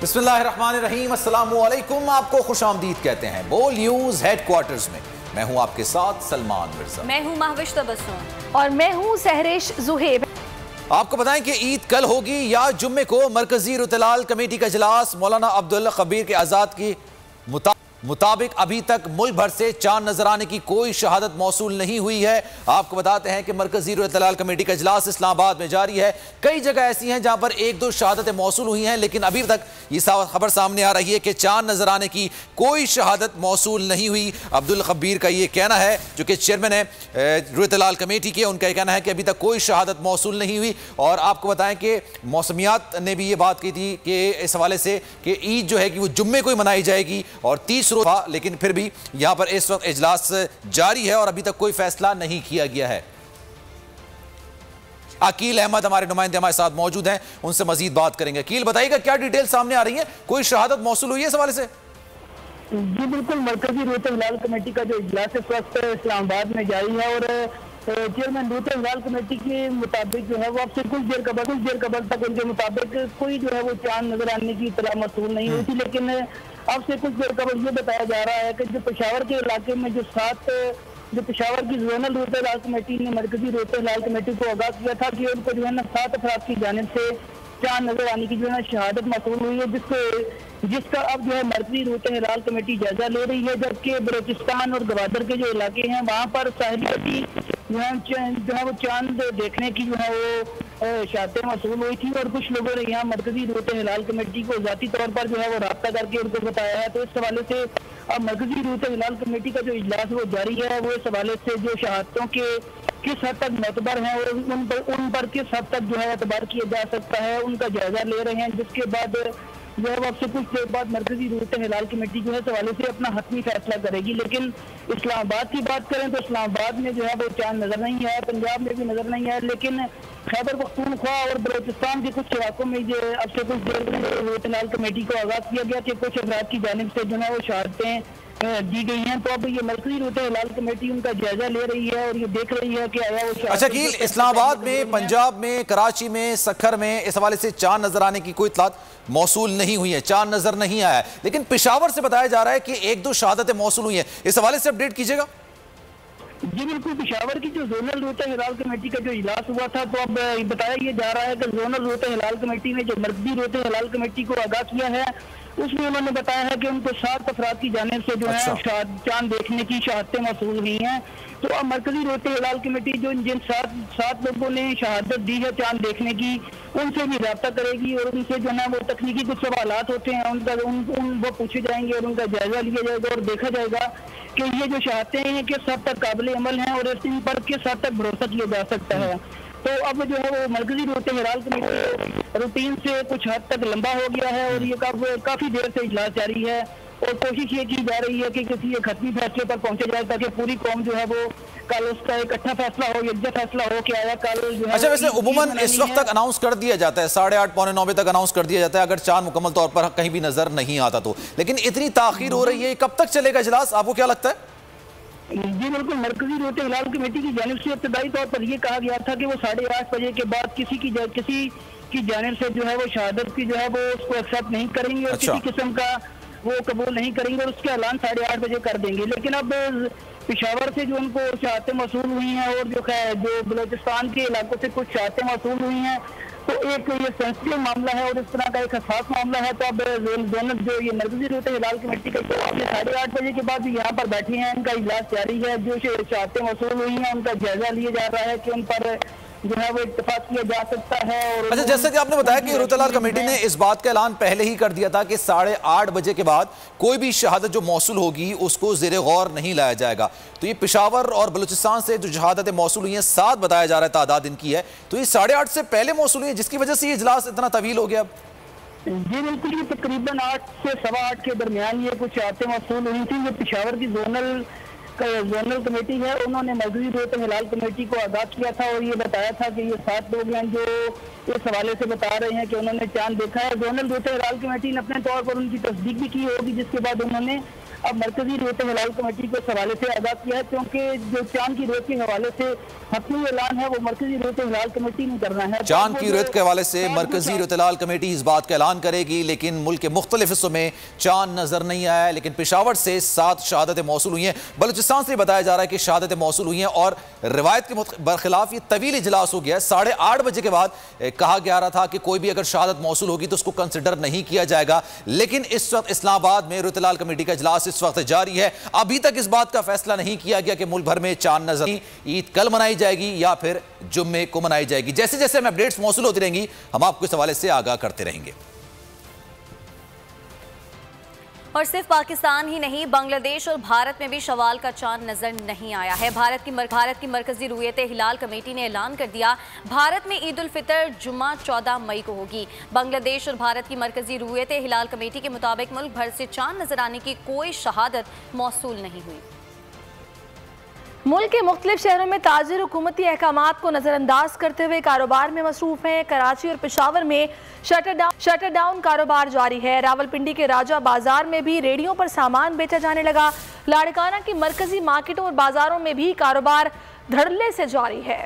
बिस्मिल्लाहिर्रहमानिर्रहीम, अस्सलामुअलैकुम। आपको खुशामदीद कहते हैं बोल न्यूज हेडक्वार्टर्स में। मैं हूं आपके साथ सलमान मिर्जा। मैं हूं महविश तबस्सुम और मैं हूं सहरिश जुहेब। आपको बताएं कि ईद कल होगी या जुम्मे को मरकजी रुतलाल कमेटी का इजलास मौलाना अब्दुल खबीर के आजाद की मुताबिक अभी तक मुल्क भर से चांद नजर आने की कोई शहादत मौसूल नहीं हुई है। आपको बताते हैं कि मरकजी रुतलाल कमेटी का इजलास इस्लामाबाद में जारी है। कई जगह ऐसी हैं जहां पर एक दो शहादतें मौसूल हुई हैं, लेकिन अभी तक ये खबर सामने आ रही है कि चांद नजर आने की कोई शहादत मौसूल नहीं हुई। अब्दुल खबीर का ये कहना है, जो कि चेयरमैन है रुतलाल कमेटी के, उनका यह कहना है कि अभी तक कोई शहादत मौसूल नहीं हुई। और आपको बताएं कि मौसमियात ने भी ये बात की थी कि इस हवाले से कि ईद जो है कि वो जुम्मे को ही मनाई जाएगी और 30 रोज था, लेकिन फिर भी यहां पर इस वक्त इजलास जारी है और अभी तक कोई फैसला नहीं किया गया है। अकील अहमद हमारे नुमाइंदे हमारे साथ मौजूद हैं, उनसे मजीद बात करेंगे। अकील, बताइएगा क्या डिटेल सामने आ रही है, कोई शहादत मौसूल हुई है इस हवाले से? जी बिल्कुल, मरकजी रुतलाल कमेटी का जो इजलास इस वक्त इस्लामाबाद में जारी है और चेयरमैन रुतलाल कमेटी के मुताबिक जो है वो अब से कुछ देर कबल तक उनके मुताबिक कोई जो है वो चांद नजर आने की इतला मौसूल नहीं हुई थी, लेकिन अब से कुछ देर कबल ये बताया जा रहा है कि जो पेशावर के इलाके में जो पेशावर की जोनल रुतलाल कमेटी ने मरकजी रुतलाल कमेटी को आगाह किया था कि उनको जो है ना 7 अफराद की जानिब से चांद नजर आने की जो है शहादत मौसूल हुई है, जिसका अब जो है मरकजी रुतलाल कमेटी जायजा ले रही है। जबकि बलोचिस्तान और गवादर के जो इलाके हैं वहाँ पर साहिली जो है वो चांद देखने की जो है वो शहादतें मौसूल हुई थी और कुछ लोगों ने यहाँ मरकजी रुतलाल कमेटी को जाती तौर पर जो है वो राब्ता करके उनको बताया है। तो इस हवाले से अब मरकजी रुतलाल कमेटी का जो इजलास वो जारी है, वो इस हवाले से जो शहादतों के किस हद तक मोतबर हैं और उन पर किस हद तक जो है एतबार किया जा सकता है, उनका जायजा ले रहे हैं। जिसके बाद जो है अब से कुछ देर बाद मरकजी रुतलाल कमेटी जो है इस हवाले से अपना हतमी फैसला करेगी। लेकिन इस्लामाबाद की बात करें तो इस्लामाबाद में जो है वो चांद नजर नहीं आया, पंजाब में भी नजर नहीं आया, लेकिन खैबर पख्तूनख्वा और बलोचिस्तान के कुछ इलाकों में जो अब से कुछ देर में रुतलाल कमेटी को आगाह किया गया कि कुछ अफराद की जानिब से जो है वो शहादतें दी गई हैं। तो अब ये मरकजी रुतलाल कमेटी उनका जायजा ले रही है और ये देख रही है कि आया वो। अच्छा अकील, इस्लामाबाद में, पंजाब में, कराची में, सक्खर में इस हवाले से चांद नजर आने की कोई इत्तलात मौसूल नहीं हुई है, चांद नजर नहीं आया है, लेकिन पेशावर से बताया जा रहा है कि एक दो शहादतें मौसूल हुई हैं। इस हवाले से अपडेट कीजिएगा। जी बिल्कुल, पेशावर की जो जोनल रुतलाल कमेटी का जो इजलास हुआ था, तो अब बताया ये जा रहा है कि जोनल रुतलाल कमेटी ने जो मरकजी रुतलाल कमेटी को आगाह किया है, उसमें उन्होंने बताया है कि उनको 7 अफराद की जानिब से जो है चांद देखने की शहादतें मौसूल हुई हैं। तो अब मरकजी रुतलाल कमेटी जो जिन 7 लोगों ने शहादत दी है चांद देखने की, उनसे भी रब्ता करेगी और उनसे जो है वो तकनीकी कुछ सवालात होते हैं वो पूछे जाएंगे और उनका जायजा लिया जाएगा और देखा जाएगा कि ये जो शहादतें हैं किस हद तक काबिल अमल हैं और इन पर किस हद तक भरोसा किया जा सकता है। तो अब जो है वो मरकजी रुतलाल कमेटी रूटीन से कुछ हद तक लंबा हो गया है और ये काफी देर से इजलास जारी है और कोशिश ये की जा रही है कि किसी एक खत्मी फैसले पर पहुंचा जाए ताकि पूरी कौम जो है वो कल उसका इकट्ठा फैसला हो, यकजा फैसला हो कि आया कल जो है। अच्छा, वैसे उमूमन इस वक्त तक अनाउंस कर दिया जाता है, 8:30 पौने 9 बजे तक अनाउंस कर दिया जाता है अगर चांद मुकम्मल तौर पर कहीं भी नजर नहीं आता तो, लेकिन इतनी ताखीर हो रही है, कब तक चलेगा इजलास, आपको क्या लगता है? जी बिल्कुल, मरकजी रुतलाल कमेटी की जानिब से इब्तदाई तौर पर यह कहा गया था कि वो 8:30 बजे के बाद किसी की जानिब से जो है वो शहादत की जो है वो उसको एक्सेप्ट नहीं करेंगे और किसी किस्म का वो कबूल नहीं करेंगे और उसका ऐलान 8:30 बजे कर देंगे। लेकिन अब पेशावर से जो उनको शहादतें मौसूल हुई हैं और जो बलोचिस्तान के इलाकों से कुछ शहादतें मौसूल हुई हैं, तो एक ये सेंसिटिव मामला है और इस तरह का एक हसास मामला है। तो अब दोनों जो ये मरकजी रुतलाल कमेटी का 8:30 बजे के बाद भी यहाँ पर बैठे हैं, इनका इजलास जारी है। जो शहादतें मौसूल हुई हैं उनका जायजा लिया जा रहा है कि उन पर जो है वो इत्तेफाक किया जा सकता है। और अच्छा, जैसे कि आपने बताया कि रुतलाल कमेटी ने इस बात का ऐलान पहले ही कर दिया था कि 8:30 बजे के बाद कोई भी शहादत जो मौसूल होगी उसको ज़ेरे गौर नहीं लाया जाएगा। तो ये पेशावर और बलूचिस्तान से जो शहादतें मौसूल हुई हैं 7 बताया जा रहा है तादाद इनकी है, तो ये 8:30 से पहले मौसूल हुई है जिसकी वजह से ये इजलास इतना तवील हो गया। जी बिल्कुल, ये तकरीबन 8 से 8:15 के दरमियान ये कुछ शहादतें मौसूल हुई थी। ये पेशावर की जोनल कमेटी है, उन्होंने मरकजी रुतलाल कमेटी को आगाह किया था और ये बताया था कि ये 7 लोग हैं जो इस हवाले से बता रहे हैं कि उन्होंने चांद देखा है। जोनल रुतलाल कमेटी ने अपने तौर पर उनकी तस्दीक भी की होगी, जिसके बाद उन्होंने अब मरकजी रोयत हिलाल कमेटी को इस हवाले से आगाह किया है, क्योंकि जो चांद की रोयत के हवाले से हतमी ऐलान है वो मरकजी रोयत हिलाल कमेटी ने करना है। चांद की रोयत के हवाले से मरकजी रोयत हिलाल कमेटी इस बात का ऐलान करेगी, लेकिन मुल्क के मुख्तलिफ हिस्सों में चांद नजर नहीं आया है। लेकिन पेशावर से 7 शहादतें मौसूल हुई हैं, बलूचिस्तान से बताया जा रहा है कि शहादतें मौसूल हुई हैं और रिवायत के बरखिलाफ ये तवील इजलास हो गया है। 8:30 बजे के बाद कहा जा रहा था कि कोई भी अगर शहादत मौसूल होगी तो उसको कंसिडर नहीं किया जाएगा, लेकिन इस वक्त इस्लामाबाद में रोयत हिलाल कमेटी का इजलास इस वक्त जारी है। अभी तक इस बात का फैसला नहीं किया गया कि मुल्क भर में चांद नजर ईद कल मनाई जाएगी या फिर जुम्मे को मनाई जाएगी। जैसे जैसे हमें अपडेट्स मौसूल होती रहेंगी हम आपको इस हवाले से आगाह करते रहेंगे। और सिर्फ पाकिस्तान ही नहीं, बांग्लादेश और भारत में भी शवाल का चांद नजर नहीं आया है। भारत की मरकजी रुयत हिलाल कमेटी ने ऐलान कर दिया, भारत में ईद उल फितर जुम्मा 14 मई को होगी। बांग्लादेश और भारत की मरकजी रुयत हिलाल कमेटी के मुताबिक मुल्क भर से चांद नजर आने की कोई शहादत मौसूल नहीं हुई। मुल्क के मुख्तलिफ शहरों में ताजिर हुकूमती अहकामात को नज़रअंदाज करते हुए कारोबार में मसरूफ हैं। कराची और पेशावर में शटर डाउन कारोबार जारी है। रावलपिंडी के राजा बाजार में भी रेडियों पर सामान बेचा जाने लगा। लाड़काना की मरकजी मार्केटों और बाजारों में भी कारोबार धड़ल्ले से जारी है।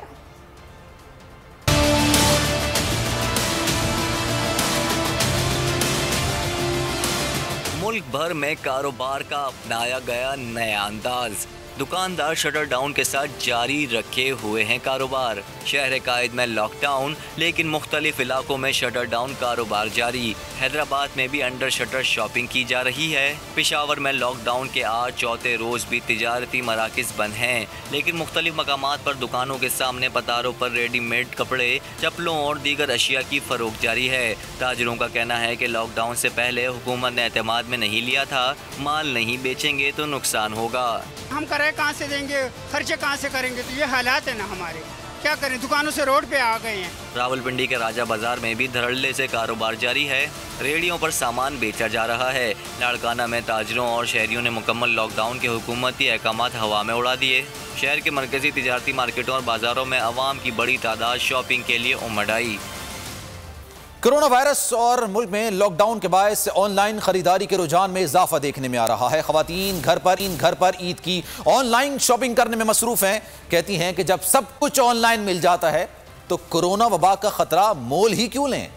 मुल्क भर में कारोबार का अपनाया गया नया अंदाज। दुकानदार शटर डाउन के साथ जारी रखे हुए हैं कारोबार। शहर कायद में लॉकडाउन, लेकिन मुख्तलिफ इलाकों में शटर डाउन कारोबार जारी। हैदराबाद में भी अंडर शटर शॉपिंग की जा रही है। पेशावर में लॉकडाउन के आज चौथे रोज भी तिजारती मराकिज बंद हैं, लेकिन मुख्तलिफ मकामात पर दुकानों के सामने पतारों पर रेडीमेड कपड़े, चप्पलों और दीगर अशिया की फरोख्त जारी है। ताजिरों का कहना है कि लॉकडाउन से पहले हुकूमत ने एतमाद में नहीं लिया था, माल नहीं बेचेंगे तो नुकसान होगा। हम किराया कहाँ से देंगे, खर्चे कहाँ से करेंगे, तो ये हालात है ना हमारे, क्या करें, दुकानों से रोड पे आ गए हैं। रावलपिंडी के राजा बाजार में भी धड़ल्ले से कारोबार जारी है। रेडियों पर सामान बेचा जा रहा है। लाड़काना में ताजिरों और शहरियों ने मुकम्मल लॉकडाउन के हुकूमती अहकामात हवा में उड़ा दिए। शहर के मरकजी तिजारती मार्केटों और बाजारों में अवाम की बड़ी तादाद शॉपिंग के लिए उमड़ आई। कोरोना वायरस और मुल्क में लॉकडाउन के बायस ऑनलाइन खरीदारी के रुझान में इजाफा देखने में आ रहा है। खवातीन घर पर ईद की ऑनलाइन शॉपिंग करने में मसरूफ हैं। कहती हैं कि जब सब कुछ ऑनलाइन मिल जाता है तो कोरोना वबा का खतरा मोल ही क्यों लें।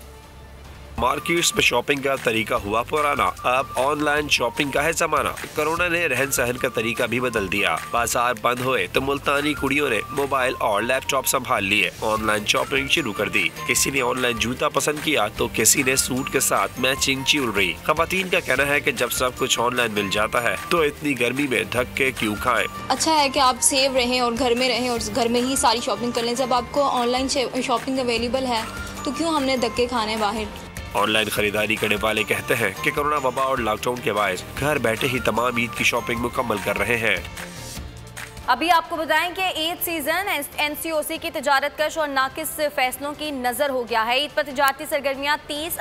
मार्केट्स में शॉपिंग का तरीका हुआ पुराना, अब ऑनलाइन शॉपिंग का है जमाना। कोरोना ने रहन सहन का तरीका भी बदल दिया। बाजार बंद हुए तो मुल्तानी कुड़ियों ने मोबाइल और लैपटॉप संभाल लिए, ऑनलाइन शॉपिंग शुरू कर दी। किसी ने ऑनलाइन जूता पसंद किया तो किसी ने सूट के साथ मैचिंग ज्वेलरी। खवातीन का कहना है कि जब सब कुछ ऑनलाइन मिल जाता है तो इतनी गर्मी में धक्के क्यों खाएं। अच्छा है कि आप सेव रहें और घर में रहें और घर में ही सारी शॉपिंग कर लें। जब आपको ऑनलाइन शॉपिंग अवेलेबल है तो क्यों हमने धक्के खाने बाहर। ऑनलाइन खरीदारी करने वाले कहते हैं कि कोरोना वबा और लॉकडाउन के बायस घर बैठे ही तमाम ईद की शॉपिंग मुकम्मल कर रहे हैं। अभी आपको बताएं कि ईद सीजन एनसीओसी की तिजारत कश और नाकिस फैसलों की नजर हो गया है। ईद पर तिजारती सरगर्मियां 30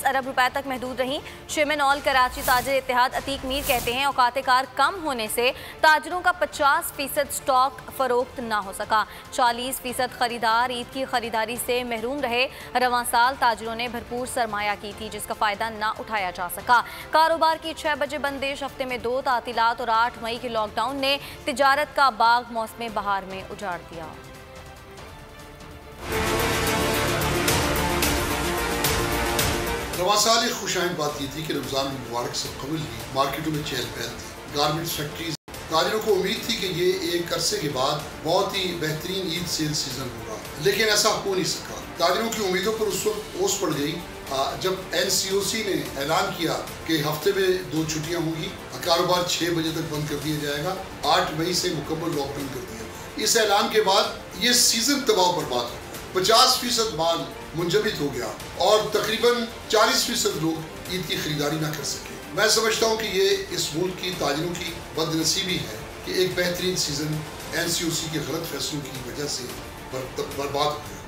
अरब रुपए तक महदूद रहीं। शेमन ऑल कराची ताजिर इत्तेहाद अतीक मीर कहते हैं औकात कार कम होने से ताजरों का 50% स्टॉक फरोख्त ना हो सका। 40% खरीदार ईद की खरीदारी से महरूम रहे। रवां साल ताजरों ने भरपूर सरमाया की थी जिसका फायदा ना उठाया जा सका। कारोबार की 6 बजे बंदिश, हफ्ते में 2 तातीलात और 8 मई के लॉकडाउन ने तिजारत का बाग मौसम बहार में उजाड़ दिया। रवां साल एक खुशाइन बात ये थी कि रमजान मुबारक से कबल ही मार्केटों में चहल पहल थी। गारमेंट्स फैक्ट्रीज, ताजिरों को उम्मीद थी कि ये एक अरसे के बाद बहुत ही बेहतरीन ईद सेल सीजन होगा, लेकिन ऐसा हो नहीं सका। ताजिरों की उम्मीदों पर उस वक्त ओस पड़ गई जब एनसीओसी ने ऐलान किया कि हफ्ते में 2 छुट्टियां होंगी, कारोबार 6 बजे तक बंद कर दिया जाएगा, 8 मई से मुकम्मल लॉकडाउन कर दिया। इस ऐलान के बाद ये सीजन तबाह बर्बाद हो गया। 50% माल मुंजमद हो गया और तकरीबन 40% लोग ईद की खरीदारी ना कर सके। मैं समझता हूँ कि ये इस मुल्क की ताजिरों की बदनसीबी है कि एक बेहतरीन सीजन एनसीओसी के गलत फैसलों की वजह से बर्बाद हो गया।